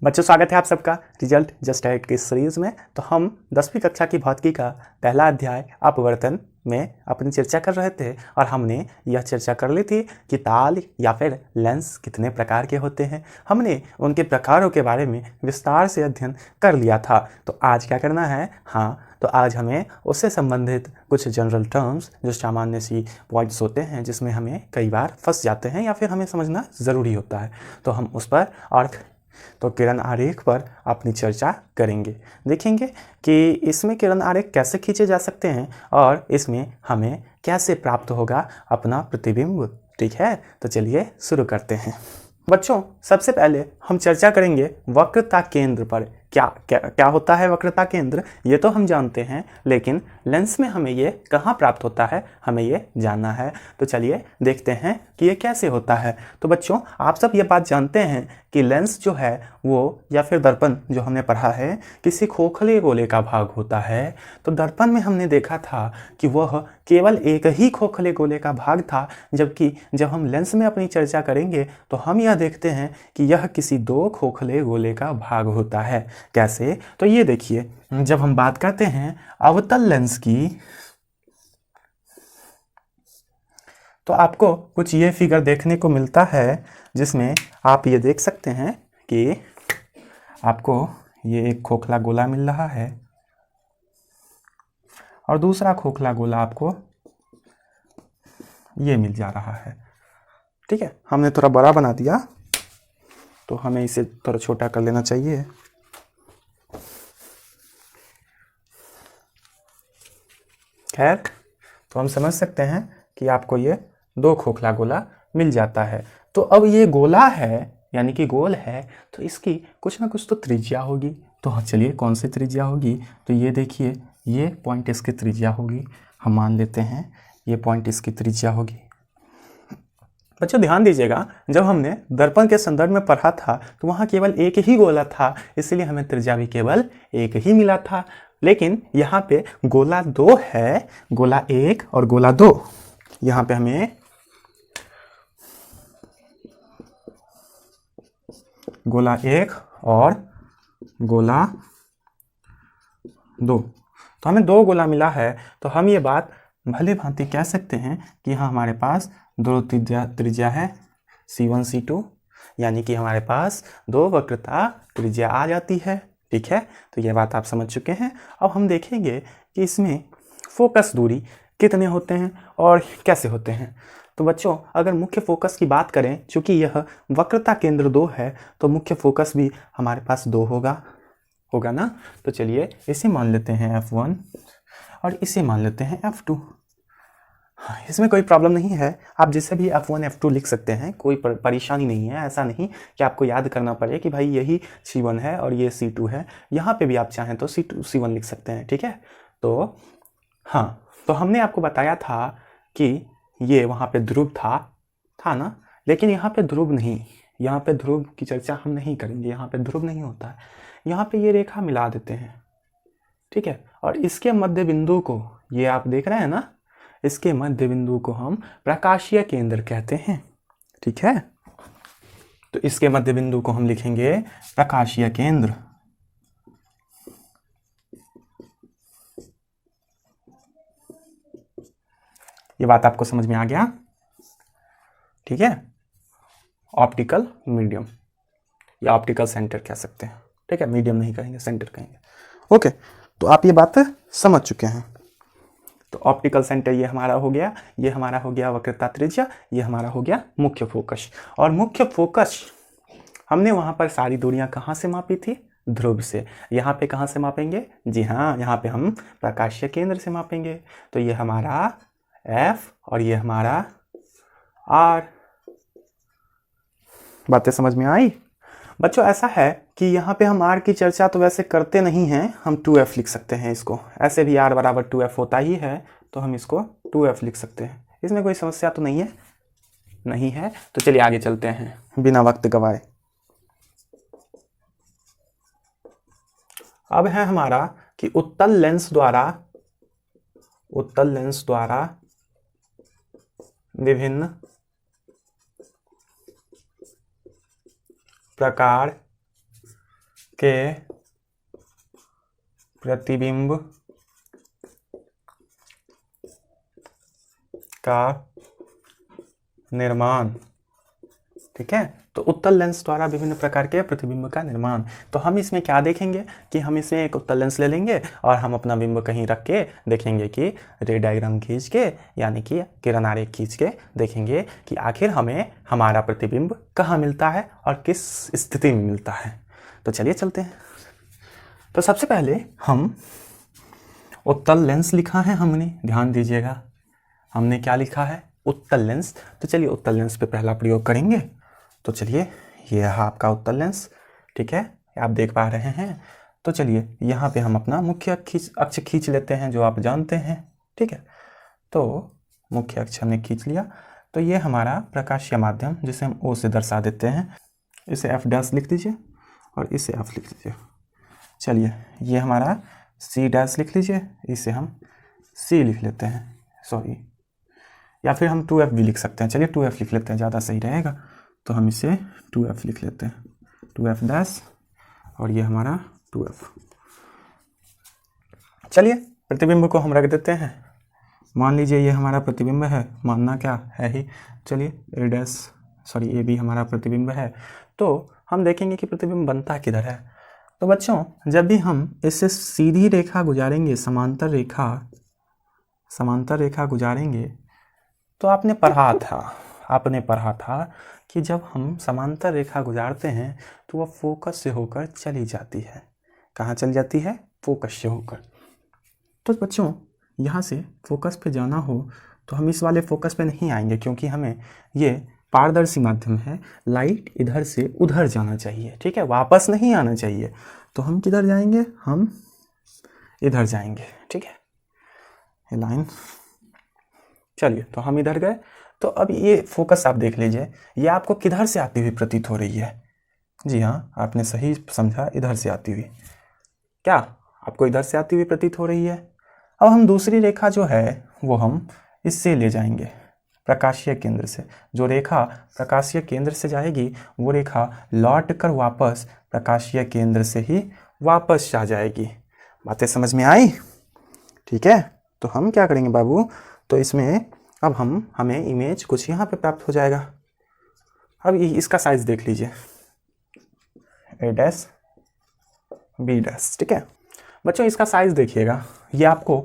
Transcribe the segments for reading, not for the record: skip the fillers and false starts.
बच्चों, स्वागत है आप सबका रिजल्ट जस्ट एट की सीरीज में। तो हम 10वीं कक्षा की भौतिकी का पहला अध्याय अपवर्तन में अपनी चर्चा कर रहे थे और हमने यह चर्चा कर ली थी कि ताल या फिर लेंस कितने प्रकार के होते हैं। हमने उनके प्रकारों के बारे में विस्तार से अध्ययन कर लिया था। तो आज क्या करना है? तो आज हमें उससे संबंधित कुछ जनरल टर्म्स, जो सामान्य सी पॉइंट्स होते हैं जिसमें हमें कई बार फंस जाते हैं या फिर हमें समझना ज़रूरी होता है, तो हम उस पर और तो किरण आरेख पर अपनी चर्चा करेंगे। देखेंगे कि इसमें किरण आरेख कैसे खींचे जा सकते हैं और इसमें हमें कैसे प्राप्त होगा अपना प्रतिबिंब। ठीक है, तो चलिए शुरू करते हैं। बच्चों, सबसे पहले हम चर्चा करेंगे वक्रता केंद्र पर। क्या होता है वक्रता केंद्र, ये तो हम जानते हैं, लेकिन लेंस में हमें ये कहाँ प्राप्त होता है, हमें ये जानना है। तो चलिए देखते हैं कि ये कैसे होता है। तो बच्चों, आप सब ये बात जानते हैं कि लेंस जो है वो, या फिर दर्पण जो हमने पढ़ा है, किसी खोखले गोले का भाग होता है। तो दर्पण में हमने देखा था कि वह केवल एक ही खोखले गोले का भाग था, जबकि जब हम लेंस में अपनी चर्चा करेंगे तो हम यह देखते हैं कि यह किसी दो खोखले गोले का भाग होता है। कैसे? तो ये देखिए, जब हम बात करते हैं अवतल लेंस की, तो आपको कुछ ये फिगर देखने को मिलता है जिसमें आप ये देख सकते हैं कि आपको ये एक खोखला गोला मिल रहा है और दूसरा खोखला गोला आपको ये मिल जा रहा है। ठीक है, हमने थोड़ा बड़ा बना दिया, तो हमें इसे थोड़ा छोटा कर लेना चाहिए। खैर, तो हम समझ सकते हैं कि आपको ये दो खोखला गोला मिल जाता है। तो अब ये गोला है, यानी कि गोल है, तो इसकी कुछ ना कुछ तो त्रिज्या होगी। तो चलिए, कौन सी त्रिज्या होगी? तो ये देखिए, ये पॉइंट इसकी त्रिज्या होगी। हम मान लेते हैं ये पॉइंट इसकी त्रिज्या होगी। बच्चों ध्यान दीजिएगा, जब हमने दर्पण के संदर्भ में पढ़ा था तो वहाँ केवल एक ही गोला था, इसलिए हमें त्रिज्या भी केवल एक ही मिला था। लेकिन यहाँ पे गोला दो है, गोला एक और गोला दो। यहाँ पे हमें गोला एक और गोला दो, तो हमें दो गोला मिला है। तो हम ये बात भली भांति कह सकते हैं कि यहाँ हमारे पास दो त्रिज्या है, C1 C2, यानी कि हमारे पास दो वक्रता त्रिज्या आ जाती है। ठीक है, तो ये बात आप समझ चुके हैं। अब हम देखेंगे कि इसमें फोकस दूरी कितने होते हैं और कैसे होते हैं। तो बच्चों, अगर मुख्य फोकस की बात करें, चूंकि यह वक्रता केंद्र 2 है, तो मुख्य फोकस भी हमारे पास 2 होगा ना। तो चलिए इसे मान लेते हैं F1 और इसे मान लेते हैं F2। हाँ, इसमें कोई प्रॉब्लम नहीं है, आप जिसे भी F1 F2 लिख सकते हैं, कोई परेशानी नहीं है। ऐसा नहीं कि आपको याद करना पड़े कि भाई यही C1 है और ये C2 है। यहाँ पे भी आप चाहें तो C2 C1 लिख सकते हैं। ठीक है, तो हाँ, तो हमने आपको बताया था कि ये वहाँ पे ध्रुव था ना, लेकिन यहाँ पे ध्रुव नहीं, यहाँ पे ध्रुव की चर्चा हम नहीं करेंगे। यहाँ पे ध्रुव नहीं होता है, यहाँ पे ये रेखा मिला देते हैं। ठीक है, और इसके मध्य बिंदु को, ये आप देख रहे हैं ना, इसके मध्य बिंदु को हम प्रकाशीय केंद्र कहते हैं। ठीक है, तो इसके मध्य बिंदु को हम लिखेंगे प्रकाशीय केंद्र। ये बात आपको समझ में आ गया? ठीक है, ऑप्टिकल मीडियम या ऑप्टिकल सेंटर कह सकते हैं। ठीक है, मीडियम नहीं कहेंगे, सेंटर कहेंगे। ओके, तो आप ये बात समझ चुके हैं। तो ऑप्टिकल सेंटर ये हमारा हो गया, ये हमारा हो गया वक्रता त्रिज्या, ये हमारा हो गया मुख्य फोकस। और मुख्य फोकस हमने वहां पर सारी दूरियां कहाँ से मापी थी? ध्रुव से। यहाँ पे कहाँ से मापेंगे? जी हाँ, यहाँ पे हम प्रकाशीय केंद्र से मापेंगे। तो ये हमारा F और ये हमारा R। बातें समझ में आई? बच्चों, ऐसा है कि यहाँ पे हम R की चर्चा तो वैसे करते नहीं हैं, हम 2F लिख सकते हैं इसको। ऐसे भी R बराबर 2F होता ही है, तो हम इसको 2F लिख सकते हैं। इसमें कोई समस्या तो नहीं है? नहीं है। तो चलिए आगे चलते हैं बिना वक्त गवाए। अब है हमारा कि उत्तल लेंस द्वारा विभिन्न प्रकार के प्रतिबिंब का निर्माण। ठीक है, तो उत्तल लेंस द्वारा विभिन्न प्रकार के प्रतिबिंब का निर्माण। तो हम इसमें क्या देखेंगे कि हम इसमें एक उत्तल लेंस ले लेंगे और हम अपना बिंब कहीं रख के देखेंगे कि रे डायग्राम खींच के यानी कि किरण आरेख खींच के देखेंगे कि आखिर हमें हमारा प्रतिबिंब कहाँ मिलता है और किस स्थिति में मिलता है। तो चलिए चलते हैं। तो सबसे पहले हम उत्तल लेंस लिखा है हमने, ध्यान दीजिएगा हमने क्या लिखा है, उत्तल लेंस। तो चलिए उत्तल लेंस पे पहला प्रयोग करेंगे। तो चलिए ये है आपका उत्तल लेंस। ठीक है, आप देख पा रहे हैं। तो चलिए यहाँ पे हम अपना मुख्य अक्ष खींच लेते हैं जो आप जानते हैं। ठीक है, तो मुख्य अक्ष हमने खींच लिया। तो ये हमारा प्रकाशीय माध्यम जिसे हम O से दर्शा देते हैं, इसे F डैश लिख दीजिए और इसे F लिख लीजिए। चलिए ये हमारा C डैश लिख लीजिए, इसे हम C लिख लेते हैं, सॉरी, या फिर हम 2F भी लिख सकते हैं। चलिए 2F लिख लेते हैं, ज़्यादा सही रहेगा। तो हम इसे 2F लिख लेते हैं, 2F डैश और ये हमारा 2F। चलिए प्रतिबिंब को हम रख देते हैं। मान लीजिए ये हमारा प्रतिबिंब है, मानना क्या है ही। चलिए A डैश सॉरी A भी हमारा प्रतिबिंब है। तो हम देखेंगे कि प्रतिबिंब बनता किधर है। तो बच्चों जब भी हम इससे सीधी रेखा गुजारेंगे, समांतर रेखा गुजारेंगे, तो आपने पढ़ा था कि जब हम समांतर रेखा गुजारते हैं तो वह फोकस से होकर चली जाती है। कहाँ चली जाती है? फोकस से होकर। तो बच्चों यहाँ से फोकस पे जाना हो तो हम इस वाले फोकस पे नहीं आएंगे, क्योंकि हमें ये पारदर्शी माध्यम है, लाइट इधर से उधर जाना चाहिए। ठीक है, वापस नहीं आना चाहिए। तो हम किधर जाएंगे? हम इधर जाएंगे। ठीक है, ये लाइन, चलिए तो हम इधर गए। तो अब ये फोकस आप देख लीजिए, ये आपको किधर से आती हुई प्रतीत हो रही है? जी हाँ, आपने सही समझा, इधर से आती हुई। क्या आपको इधर से आती हुई प्रतीत हो रही है? अब हम दूसरी रेखा जो है वो हम इससे ले जाएंगे, प्रकाशीय केंद्र से। जो रेखा प्रकाशीय केंद्र से जाएगी वो रेखा लौट कर वापस प्रकाशीय केंद्र से ही वापस आ जाएगी। बातें समझ में आई? ठीक है, तो हम क्या करेंगे बाबू, तो इसमें अब हमें इमेज कुछ यहाँ पे प्राप्त हो जाएगा। अब इसका साइज देख लीजिए, A डैश B डैश। ठीक है बच्चों, इसका साइज देखिएगा, ये आपको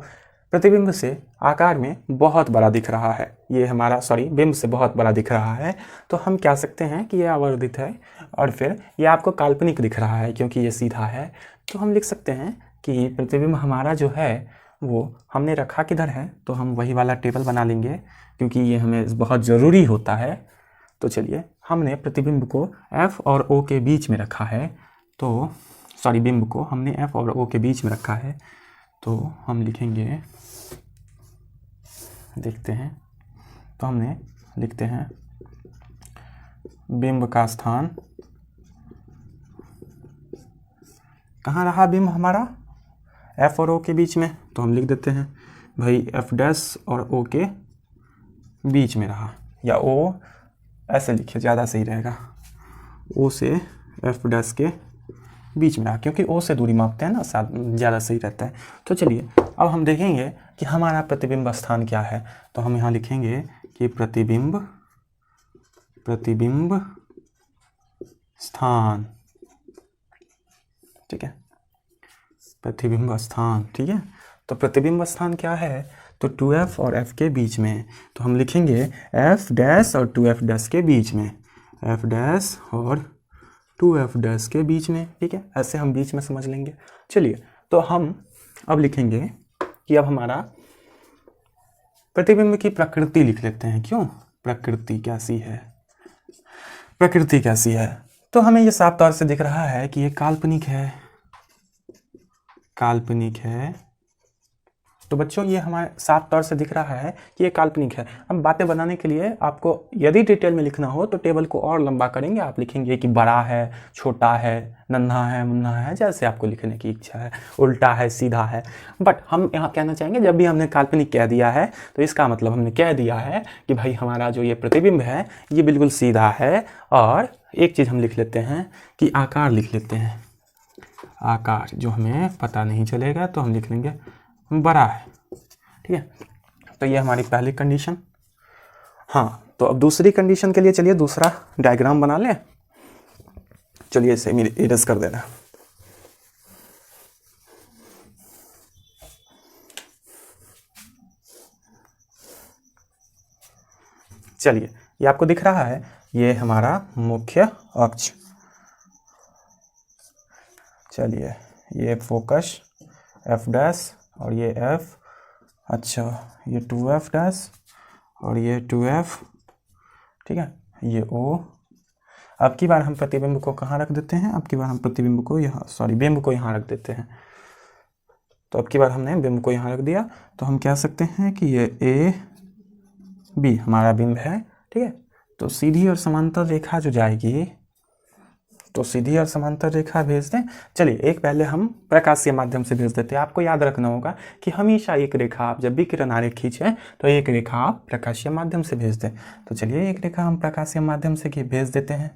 प्रतिबिंब से आकार में बहुत बड़ा दिख रहा है। ये हमारा बिंब से बहुत बड़ा दिख रहा है। तो हम कह सकते हैं कि ये आवर्धित है, और फिर ये आपको काल्पनिक दिख रहा है क्योंकि ये सीधा है। तो हम लिख सकते हैं कि प्रतिबिंब हमारा जो है वो हमने रखा किधर है, तो हम वही वाला टेबल बना लेंगे क्योंकि ये हमें बहुत ज़रूरी होता है। तो चलिए हमने प्रतिबिंब को F और O के बीच में रखा है। तो बिंब को हमने F और O के बीच में रखा है। तो हम लिखेंगे, देखते हैं, तो हमने लिखते हैं बिंब का स्थान कहाँ रहा? बिंब हमारा F और O के बीच में। तो हम लिख देते हैं भाई F डैश और O के बीच में रहा, या O ऐसे लिखिए ज़्यादा सही रहेगा, O से F डैश के बीच में रहा, क्योंकि O से दूरी मापते हैं ना, ज़्यादा सही रहता है। तो चलिए अब हम देखेंगे कि हमारा प्रतिबिंब स्थान क्या है। तो हम यहाँ लिखेंगे कि प्रतिबिंब स्थान। ठीक है, प्रतिबिंब स्थान। ठीक है, तो प्रतिबिंब स्थान क्या है? तो 2F और F के बीच में। तो हम लिखेंगे F डैश और 2F डैश के बीच में, F डैश और 2F डैश के बीच में। ठीक है, ऐसे हम बीच में समझ लेंगे। चलिए तो हम अब लिखेंगे कि अब हमारा प्रतिबिंब की प्रकृति लिख लेते हैं। क्यों? प्रकृति कैसी है? तो हमें ये साफ तौर से दिख रहा है कि ये काल्पनिक है। तो बच्चों ये हमारे साफ तौर से दिख रहा है कि ये काल्पनिक है। अब बातें बनाने के लिए आपको यदि डिटेल में लिखना हो तो टेबल को और लंबा करेंगे। आप लिखेंगे कि बड़ा है, छोटा है, नन्हा है, मुन्ना है, जैसे आपको लिखने की इच्छा है, उल्टा है, सीधा है। बट हम यहाँ कहना चाहेंगे, जब भी हमने काल्पनिक कह दिया है तो इसका मतलब हमने कह दिया है कि भाई हमारा जो ये प्रतिबिंब है ये बिल्कुल सीधा है। और एक चीज़ हम लिख लेते हैं कि आकार लिख लेते हैं। आकार जो हमें पता नहीं चलेगा तो हम लिख लेंगे बड़ा है। ठीक है, तो ये हमारी पहली कंडीशन। हाँ, तो अब दूसरी कंडीशन के लिए चलिए दूसरा डायग्राम बना लें। चलिए इसे इरेज कर देना। चलिए, ये आपको दिख रहा है, ये हमारा मुख्य अक्ष। चलिए, ये फोकस एफ डैश और ये एफ, अच्छा ये 2f डैश और ये 2f, ठीक है, ये o। अब की बार हम प्रतिबिंब को कहाँ रख देते हैं? अब की बार हम प्रतिबिंब को यहाँ, सॉरी बिंब को यहाँ रख देते हैं। तो अब की बार हमने बिंब को यहाँ रख दिया, तो हम कह सकते हैं कि ये ए बी हमारा बिंब है। ठीक है, तो सीधी और समांतर रेखा जो जाएगी, तो सीधी और समांतर रेखा भेज दें। चलिए, एक पहले हम प्रकाशीय माध्यम से भेज देते हैं। आपको याद रखना होगा कि हमेशा एक रेखा आप जब भी किरण आरेख खींचें तो एक रेखा आप प्रकाशीय माध्यम से भेज दें। तो चलिए, एक रेखा हम प्रकाशीय माध्यम से भेज देते हैं।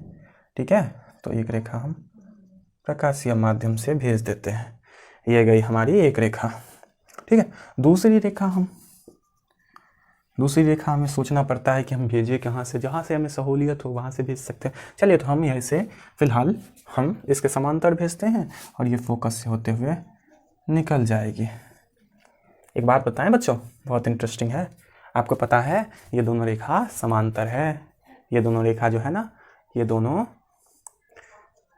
ठीक है, तो एक रेखा हम प्रकाशीय माध्यम से भेज देते हैं। ये गई हमारी एक रेखा। ठीक है, दूसरी रेखा हमें सोचना पड़ता है कि हम भेजें कहाँ से, जहाँ से हमें सहूलियत हो वहाँ से भेज सकते हैं। चलिए, तो हम ऐसे फिलहाल हम इसके समांतर भेजते हैं और ये फोकस से होते हुए निकल जाएगी। एक बात बताएं बच्चों, बहुत इंटरेस्टिंग है। आपको पता है ये दोनों रेखा समांतर है, ये दोनों रेखा जो है ना, ये दोनों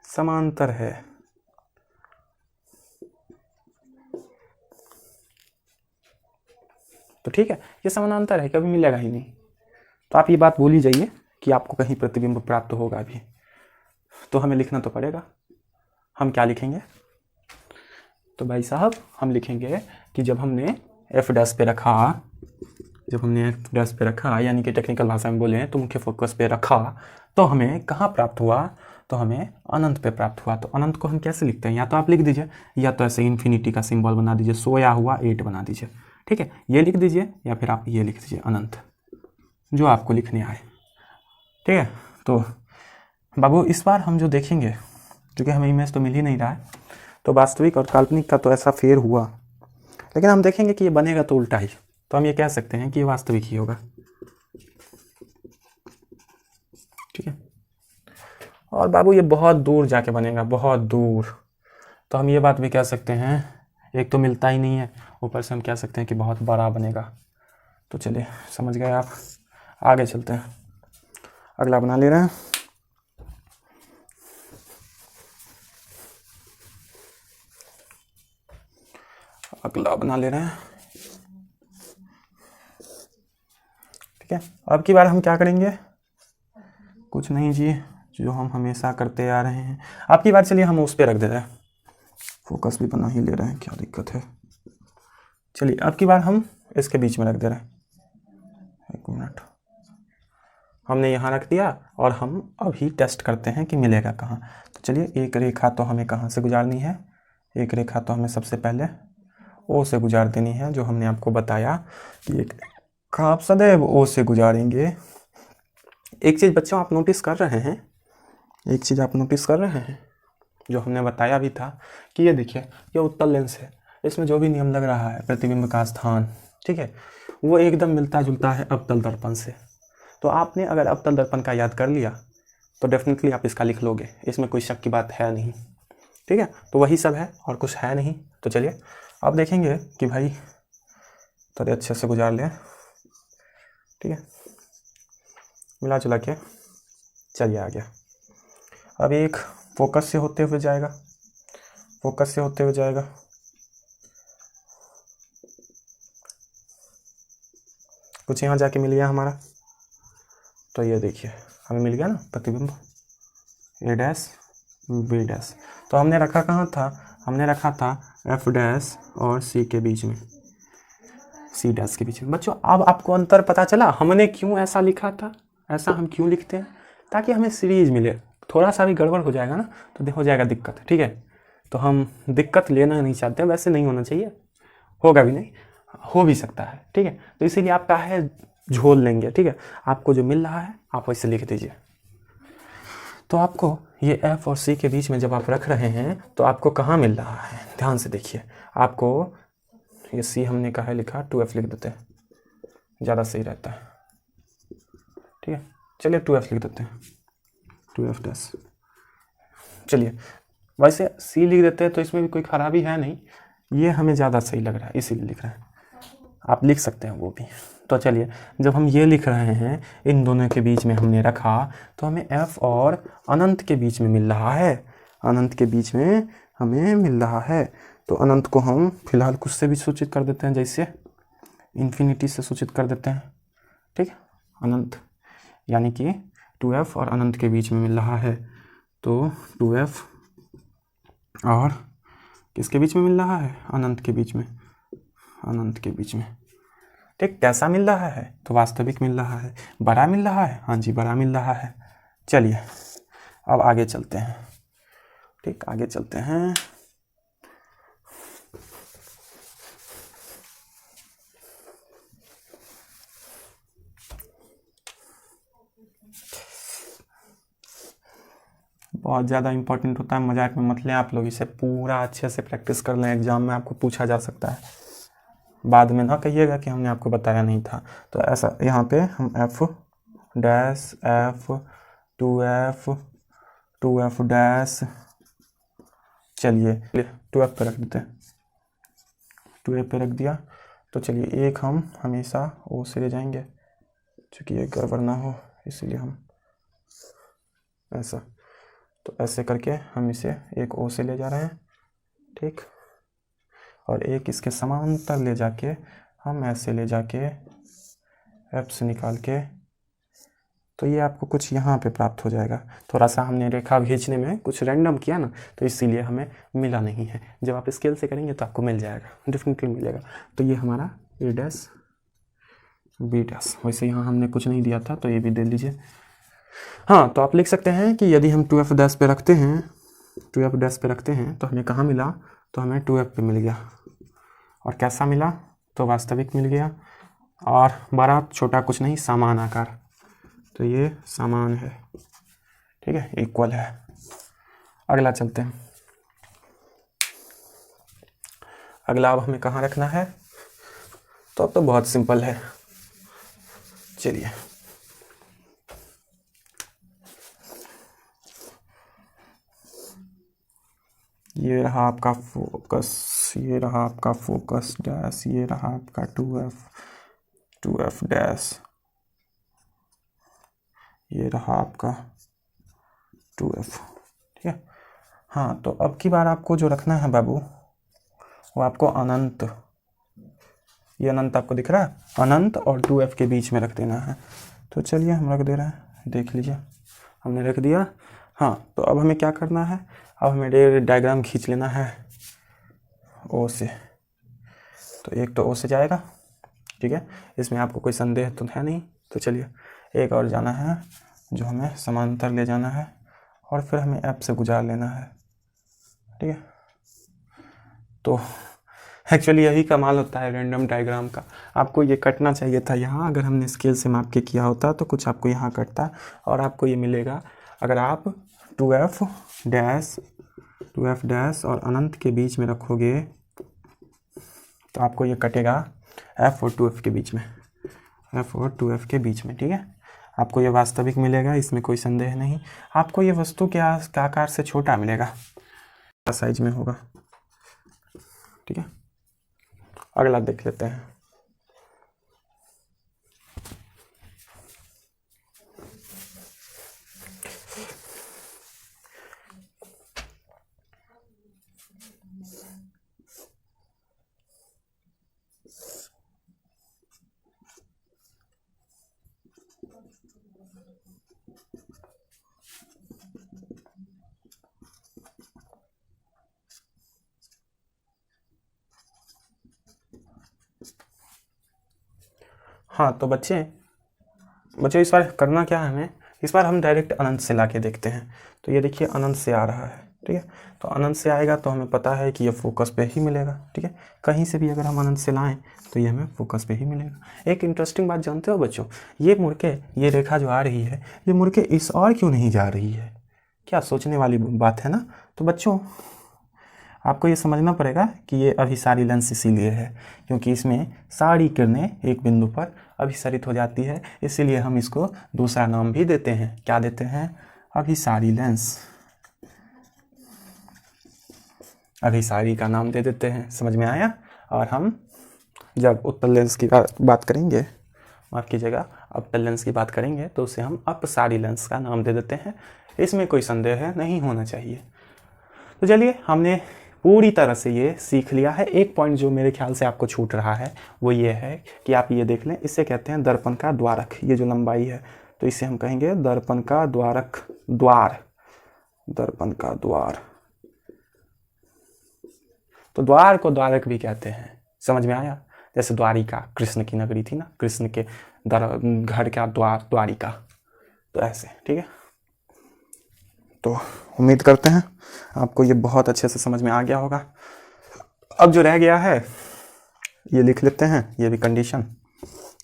समांतर है। तो ठीक है, ये समानांतर है, कभी मिलेगा ही नहीं। तो आप ये बात भूल ही जाइए कि आपको कहीं प्रतिबिंब प्राप्त होगा भी। तो हमें लिखना तो पड़ेगा। हम क्या लिखेंगे? तो भाई साहब, हम लिखेंगे कि जब हमने एफ डैश पे रखा, यानी कि टेक्निकल भाषा में बोले तो मुख्य फोकस पे रखा, तो हमें कहाँ प्राप्त हुआ? तो हमें अनंत पे प्राप्त हुआ। तो अनंत को हम कैसे लिखते हैं? या तो आप लिख दीजिए, या तो ऐसे इन्फिनिटी का सिंबल बना दीजिए, सोया हुआ 8 बना दीजिए। ठीक है, ये लिख दीजिए, या फिर आप ये लिख दीजिए अनंत, जो आपको लिखने आए। ठीक है, तो बाबू इस बार हम जो देखेंगे, क्योंकि हमें इमेज तो मिल ही नहीं रहा है, तो वास्तविक और काल्पनिक का तो ऐसा फेर हुआ, लेकिन हम देखेंगे कि ये बनेगा तो उल्टा ही। तो हम ये कह सकते हैं कि ये वास्तविक ही होगा। ठीक है, और बाबू ये बहुत दूर जाके बनेगा, बहुत दूर। तो हम ये बात भी कह सकते हैं, एक तो मिलता ही नहीं है, ऊपर से हम कह सकते हैं कि बहुत बड़ा बनेगा। तो चलिए, समझ गए आप। आगे चलते हैं, अगला बना ले रहे हैं। ठीक है, अब की बार हम क्या करेंगे? कुछ नहीं जी, जो हम हमेशा करते आ रहे हैं। अब की बार चलिए हम उस पर रख दे रहे हैं, फोकस भी बना ही ले रहे हैं, क्या दिक्कत है। चलिए, अब की बार हम इसके बीच में रख दे रहे हैं। एक मिनट, हमने यहाँ रख दिया और हम अभी टेस्ट करते हैं कि मिलेगा कहाँ। तो चलिए, एक रेखा तो हमें कहाँ से गुजारनी है? एक रेखा तो हमें सबसे पहले ओ से गुजार देनी है, जो हमने आपको बताया कि एक रेखा आप सदैव ओ से गुजारेंगे। एक चीज़ बच्चों आप नोटिस कर रहे हैं, जो हमने बताया भी था कि ये देखिए, ये उत्तल लेंस है, इसमें जो भी नियम लग रहा है प्रतिबिंब का स्थान, ठीक है, वो एकदम मिलता जुलता है अवतल दर्पण से। तो आपने अगर अवतल दर्पण का याद कर लिया तो डेफिनेटली आप इसका लिख लोगे, इसमें कोई शक की बात है नहीं। ठीक है, तो वही सब है और कुछ है नहीं। तो चलिए, अब देखेंगे कि भाई थोड़े अच्छे से गुजार लें। ठीक है, मिला जुला के चलिए आ गया। अब एक फोकस से होते हुए जाएगा, कुछ यहाँ जाके मिल गया हमारा। तो ये देखिए, हमें मिल गया ना प्रतिबिंब ए डैश बी डैश। तो हमने रखा कहाँ था? हमने रखा था एफ डैश और सी के बीच में, सी डैश के बीच में। बच्चों, अब आपको अंतर पता चला हमने क्यों ऐसा लिखा था? ऐसा हम क्यों लिखते हैं? ताकि हमें सीरीज मिले। थोड़ा सा भी गड़बड़ हो जाएगा ना तो हो जाएगा दिक्कत। ठीक है, तो हम दिक्कत लेना नहीं चाहते, वैसे नहीं होना चाहिए, होगा भी नहीं, हो भी सकता है। ठीक है, तो इसीलिए आपका है झोल लेंगे। ठीक है, आपको जो मिल रहा है आप वैसे लिख दीजिए। तो आपको ये F और C के बीच में जब आप रख रहे हैं तो आपको कहाँ मिल रहा है, ध्यान से देखिए। आपको ये C हमने कहा है लिखा, 2F लिख देते हैं, ज़्यादा सही रहता है। ठीक है, चलिए 2F लिख देते हैं, 2F डैश। चलिए वैसे C लिख देते हैं तो इसमें भी कोई खराबी है नहीं, ये हमें ज़्यादा सही लग रहा है इसीलिए लिख रहे हैं, आप लिख सकते हैं वो भी। तो चलिए जब हम ये लिख रहे हैं, इन दोनों के बीच में हमने रखा तो हमें F और अनंत के बीच में मिल रहा है, अनंत के बीच में हमें मिल रहा है। तो अनंत को हम फिलहाल कुछ से भी सूचित कर देते हैं, जैसे इन्फिनिटी से सूचित कर देते हैं। ठीक है, अनंत यानी कि 2F और अनंत के बीच में मिल रहा है। तो 2F और किसके बीच में मिल रहा है, अनंत के बीच में, अनंत के बीच में। ठीक, कैसा मिल रहा है, तो वास्तविक मिल रहा है, बड़ा मिल रहा है, हाँ जी बड़ा मिल रहा है। चलिए अब आगे चलते हैं। ठीक, आगे चलते हैं। बहुत ज़्यादा इंपॉर्टेंट होता है, मजाक में मत लें आप लोग, इसे पूरा अच्छे से प्रैक्टिस कर लें, एग्जाम में आपको पूछा जा सकता है, बाद में ना कहिएगा कि हमने आपको बताया नहीं था। तो ऐसा यहाँ पे हम F dash F 2F dash, चलिए 2F पे रख देते हैं, 2F पे रख दिया। तो चलिए एक हम हमेशा O से ले जाएंगे, क्योंकि ये गड़बड़ ना हो इसीलिए हम ऐसा, तो ऐसे करके हम इसे एक O से ले जा रहे हैं। ठीक, और एक इसके समांतर ले जाके हम ऐसे ले जाके F से निकाल के, तो ये आपको कुछ यहाँ पे प्राप्त हो जाएगा। थोड़ा सा हमने रेखा खींचने में कुछ रैंडम किया ना, तो इसीलिए हमें मिला नहीं है। जब आप स्केल से करेंगे तो आपको मिल जाएगा, डेफिनेटली मिलेगा। तो ये हमारा A डैश B डैश, वैसे यहाँ हमने कुछ नहीं दिया था तो ये भी दे लीजिए। हाँ, तो आप लिख सकते हैं कि यदि हम 2F डैश पे रखते हैं, 2F डैश पे रखते हैं तो हमें कहाँ मिला, तो हमें 2F पे मिल गया। और कैसा मिला, तो वास्तविक मिल गया, और बड़ा छोटा कुछ नहीं, समान आकार, तो ये समान है। ठीक है, इक्वल है। अगला चलते हैं। अगला अब हमें कहाँ रखना है, तो अब तो बहुत सिंपल है। चलिए ये रहा आपका फोकस, ये रहा आपका फोकस डैश, ये रहा आपका 2F डैश, ये रहा आपका 2F। ठीक है, हाँ तो अब की बार आपको जो रखना है बाबू, वो आपको अनंत, ये अनंत आपको दिख रहा है, अनंत और 2F के बीच में रख देना है। तो चलिए हम रख दे रहे हैं, देख लीजिए हमने रख दिया। हाँ, तो अब हमें क्या करना है, अब हमें डायग्राम खींच लेना है O से। तो एक तो O से जाएगा, ठीक है, इसमें आपको कोई संदेह तो है नहीं। तो चलिए एक और जाना है जो हमें समांतर ले जाना है, और फिर हमें F से गुजार लेना है। ठीक है, तो एक्चुअली यही कमाल होता है रैंडम डायग्राम का। आपको ये कटना चाहिए था यहाँ, अगर हमने स्केल से माप के किया होता तो कुछ आपको यहाँ कटता और आपको ये मिलेगा। अगर आप 2F डैश और अनंत के बीच में रखोगे तो आपको ये कटेगा F और 2F के बीच में, F और 2F के बीच में। ठीक है, आपको ये वास्तविक मिलेगा, इसमें कोई संदेह नहीं। आपको ये वस्तु के आकार से छोटा मिलेगा, साइज में होगा। ठीक है, अगला देख लेते हैं। हाँ तो बच्चे इस बार करना क्या है हमें, इस बार हम डायरेक्ट अनंत से ला के देखते हैं। तो ये देखिए अनंत से आ रहा है। ठीक है, तो अनंत से आएगा तो हमें पता है कि ये फोकस पे ही मिलेगा। ठीक है, कहीं से भी अगर हम अनंत से लाएं तो ये हमें फोकस पे ही मिलेगा। एक इंटरेस्टिंग बात जानते हो बच्चों, ये मुड़ के ये रेखा जो आ रही है, ये मुड़ के इस और क्यों नहीं जा रही है, क्या सोचने वाली बात है ना। तो बच्चों आपको ये समझना पड़ेगा कि ये अभिसारी लेंस इसीलिए है क्योंकि इसमें सारी किरणें एक बिंदु पर अभिसरित हो जाती है, इसीलिए हम इसको दूसरा नाम भी देते हैं। क्या देते हैं? अभिसारी लेंस। अभिसारी का नाम दे देते हैं। समझ में आया? और हम जब उत्तल लेंस की बात करेंगे, माफ़ कीजिएगा, अवतल लेंस की बात करेंगे तो उसे हम अपसारी लेंस का नाम दे देते हैं। इसमें कोई संदेह नहीं होना चाहिए। तो चलिए, हमने पूरी तरह से ये सीख लिया है। एक पॉइंट जो मेरे ख्याल से आपको छूट रहा है वो ये है कि आप ये देख लें, इसे कहते हैं दर्पण का द्वारक। ये जो लंबाई है तो इसे हम कहेंगे दर्पण का द्वारक, द्वार, दर्पण का द्वार। तो द्वार को द्वारक भी कहते हैं। समझ में आया? जैसे द्वारिका कृष्ण की नगरी थी ना, कृष्ण के घर का द्वार द्वारिका, तो ऐसे। ठीक है, तो उम्मीद करते हैं आपको ये बहुत अच्छे से समझ में आ गया होगा। अब जो रह गया है ये लिख लेते हैं, ये भी कंडीशन,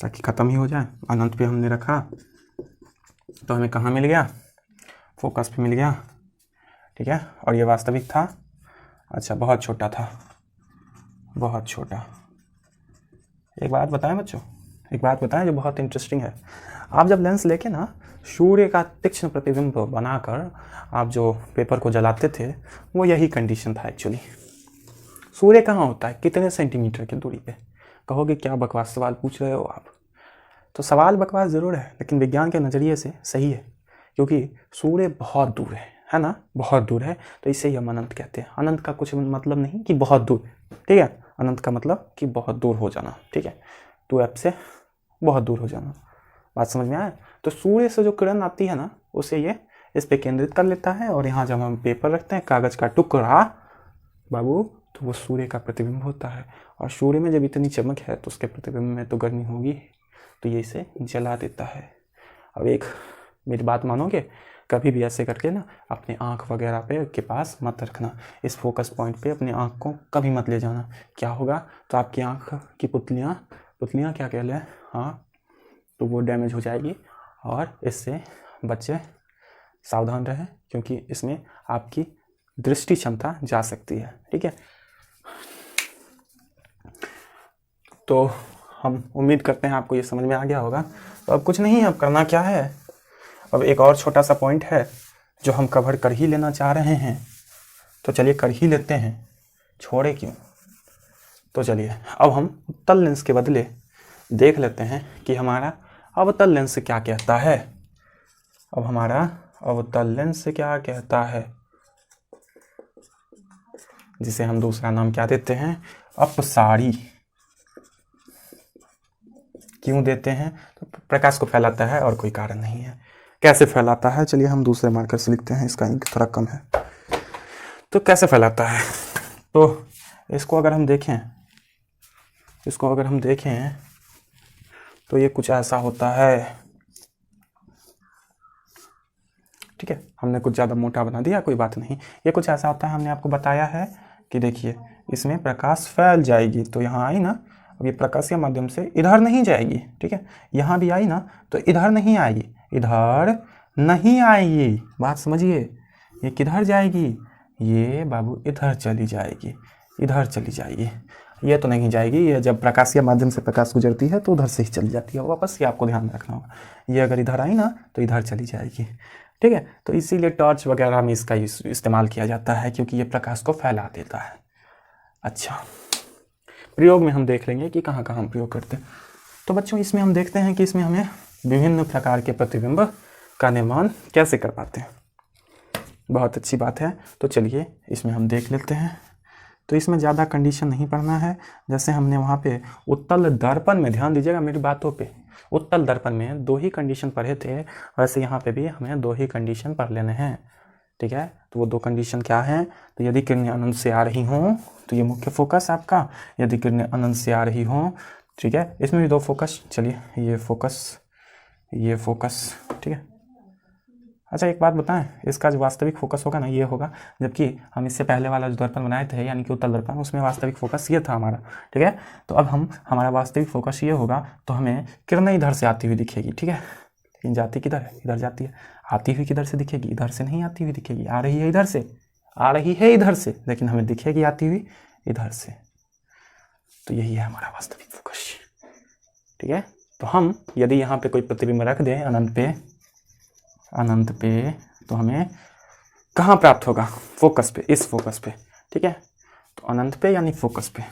ताकि ख़त्म ही हो जाए। अनंत पे हमने रखा तो हमें कहाँ मिल गया? फोकस पे मिल गया। ठीक है, और ये वास्तविक था। अच्छा, बहुत छोटा था, बहुत छोटा। एक बात बताएं बच्चों, एक बात बताएं जो बहुत इंटरेस्टिंग है। आप जब लेंस लेके ना सूर्य का तीक्ष्ण प्रतिबिंब बनाकर आप जो पेपर को जलाते थे, वो यही कंडीशन था एक्चुअली। सूर्य कहाँ होता है? कितने सेंटीमीटर की दूरी पे? कहोगे क्या बकवास सवाल पूछ रहे हो आप? तो सवाल बकवास ज़रूर है, लेकिन विज्ञान के नज़रिए से सही है, क्योंकि सूर्य बहुत दूर है ना, बहुत दूर है। तो इसे हम अनंत कहते हैं। अनंत का कुछ मतलब नहीं कि बहुत दूर, ठीक है। अनंत का मतलब कि बहुत दूर हो जाना, ठीक है। 2f से बहुत दूर हो जाना। बात समझ में आया? तो सूर्य से जो किरण आती है ना, उसे ये इस पे केंद्रित कर लेता है, और यहाँ जब हम पेपर रखते हैं, कागज का टुकड़ा बाबू, तो वो सूर्य का प्रतिबिंब होता है। और सूर्य में जब इतनी चमक है तो उसके प्रतिबिंब में तो गर्मी होगी, तो ये इसे जला देता है। अब एक मेरी बात मानोगे, कभी भी ऐसे करके ना अपने आँख वगैरह पे के पास मत रखना। इस फोकस पॉइंट पे अपनी आँख को कभी मत ले जाना। क्या होगा? तो आपकी आँख की पुतलियाँ क्या कह लें, हाँ, तो वो डैमेज हो जाएगी। और इससे बच्चे सावधान रहें, क्योंकि इसमें आपकी दृष्टि क्षमता जा सकती है। ठीक है, तो हम उम्मीद करते हैं आपको ये समझ में आ गया होगा। तो अब कुछ नहीं, अब करना क्या है, अब एक और छोटा सा पॉइंट है जो हम कवर कर ही लेना चाह रहे हैं। तो चलिए कर ही लेते हैं, छोड़े क्यों। तो चलिए अब हम उत्तल लेंस के बदले देख लेते हैं कि हमारा अवतल लेंस क्या कहता है। अब हमारा अवतल लेंस क्या कहता है, जिसे हम दूसरा नाम क्या देते हैं? अपसारी। क्यों देते हैं? तो प्रकाश को फैलाता है और कोई कारण नहीं है। कैसे फैलाता है? चलिए हम दूसरे मार्कर से लिखते हैं, इसका इंक थोड़ा कम है। तो कैसे फैलाता है? तो इसको अगर हम देखें तो ये कुछ ऐसा होता है। ठीक है, हमने कुछ ज़्यादा मोटा बना दिया, कोई बात नहीं। ये कुछ ऐसा होता है, हमने आपको बताया है कि देखिए इसमें प्रकाश फैल जाएगी, तो यहाँ आई ना, अब ये प्रकाशीय माध्यम से इधर नहीं जाएगी। ठीक है, यहाँ भी आई ना, तो इधर नहीं आएगी, इधर नहीं आएगी। बात समझिए, ये किधर जाएगी? ये बाबू इधर चली जाएगी, इधर चली जाएगी। ये तो नहीं जाएगी, ये जब प्रकाशीय माध्यम से प्रकाश गुजरती है तो उधर से ही चली जाती है वापस। ये आपको ध्यान में रखना होगा। ये अगर इधर आई ना तो इधर चली जाएगी। ठीक है, तो इसीलिए टॉर्च वगैरह में इसका इस्तेमाल किया जाता है, क्योंकि ये प्रकाश को फैला देता है। अच्छा, प्रयोग में हम देख लेंगे कि कहाँ कहाँ हम प्रयोग करते हैं। तो बच्चों इसमें हम देखते हैं कि इसमें हमें विभिन्न प्रकार के प्रतिबिंब का निर्माण कैसे कर पाते हैं। बहुत अच्छी बात है, तो चलिए इसमें हम देख लेते हैं। तो इसमें ज़्यादा कंडीशन नहीं पढ़ना है। जैसे हमने वहाँ पे उत्तल दर्पण में, ध्यान दीजिएगा मेरी बातों पे, उत्तल दर्पण में 2 ही कंडीशन पढ़े थे, वैसे यहाँ पे भी हमें 2 ही कंडीशन पढ़ लेने हैं। ठीक है, तो वो 2 कंडीशन क्या हैं? तो यदि किरणें अनंत से आ रही हों तो ये मुख्य फोकस आपका, यदि किरणें अनंत से आ रही हों, ठीक है, इसमें भी 2 फोकस। चलिए ये फोकस, ठीक है। अच्छा एक बात बताएं, इसका जो वास्तविक फोकस होगा ना, ये होगा, जबकि हम इससे पहले वाला जो दर्पण बनाए थे, यानी कि उत्तल दर्पण, उसमें वास्तविक फोकस ये था हमारा। ठीक है, तो अब हमारा वास्तविक फोकस ये होगा, तो हमें किरणें इधर से आती हुई दिखेगी। ठीक है, लेकिन जाती किधर है? इधर जाती है। आती हुई किधर से दिखेगी, इधर से नहीं आती हुई दिखेगी, आ रही है इधर से, आ रही है इधर से, लेकिन हमें दिखेगी आती हुई इधर से। तो यही है हमारा वास्तविक फोकस। ठीक है, तो हम यदि यहाँ पे कोई प्रतिबिंब रख दें अनंत पे तो हमें कहाँ प्राप्त होगा, फोकस पे, इस फोकस पे। ठीक है, तो अनंत पे यानी फोकस पे,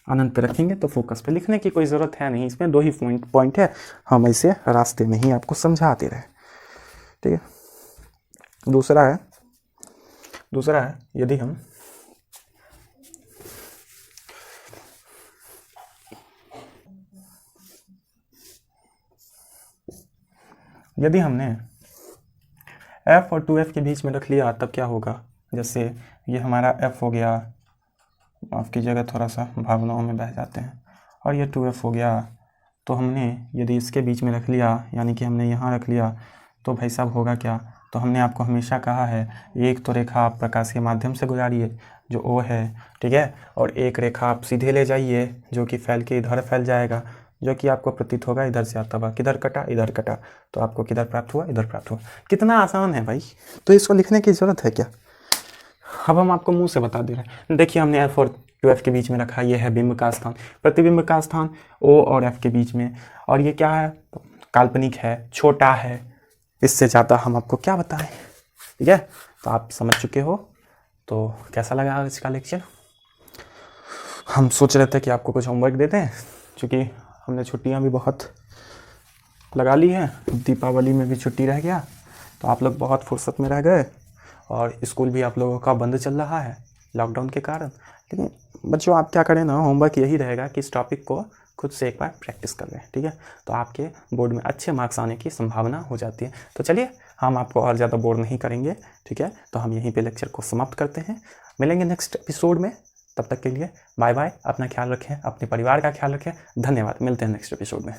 अनंत पे रखेंगे तो फोकस पे। लिखने की कोई ज़रूरत है नहीं, इसमें 2 ही पॉइंट है, हम इसे रास्ते में ही आपको समझाते रहे। ठीक है, दूसरा है यदि हमने f और 2f के बीच में रख लिया तब क्या होगा। जैसे ये हमारा f हो गया, माफ़ कीजिएगा थोड़ा सा भावनाओं में बह जाते हैं, और ये 2f हो गया। तो हमने यदि इसके बीच में रख लिया, यानी कि हमने यहाँ रख लिया, तो भाई साहब होगा क्या। तो हमने आपको हमेशा कहा है एक तो रेखा आप प्रकाश के माध्यम से गुजारिए जो O है, ठीक है, और एक रेखा आप सीधे ले जाइए जो कि फैल के इधर फैल जाएगा, जो कि आपको प्रतीत होगा इधर से आता हुआ, किधर कटा, इधर कटा, तो आपको किधर प्राप्त हुआ, इधर प्राप्त हुआ। कितना आसान है भाई, तो इसको लिखने की ज़रूरत है क्या। अब हम आपको मुंह से बता दे रहे हैं। देखिए हमने f और 2f के बीच में रखा, ये है बिंब का स्थान, प्रतिबिंब का स्थान O और f के बीच में, और ये क्या है, काल्पनिक है, छोटा है, इससे ज़्यादा हम आपको क्या बताएं। ठीक है, तो आप समझ चुके हो। तो कैसा लगा आज का लेक्चर। हम सोच रहे थे कि आपको कुछ होमवर्क देते हैं, क्योंकि हमने छुट्टियां भी बहुत लगा ली हैं, दीपावली में भी छुट्टी रह गया, तो आप लोग बहुत फुर्सत में रह गए, और स्कूल भी आप लोगों का बंद चल रहा है लॉकडाउन के कारण। लेकिन बच्चों आप क्या करें ना, होमवर्क यही रहेगा कि इस टॉपिक को खुद से एक बार प्रैक्टिस कर लें। ठीक है, तो आपके बोर्ड में अच्छे मार्क्स आने की संभावना हो जाती है। तो चलिए हम आपको और ज़्यादा बोर नहीं करेंगे। ठीक है, तो हम यहीं पे लेक्चर को समाप्त करते हैं, मिलेंगे नेक्स्ट एपिसोड में। तब तक के लिए बाय बाय, अपना ख्याल रखें, अपने परिवार का ख्याल रखें। धन्यवाद, मिलते हैं नेक्स्ट एपिसोड में।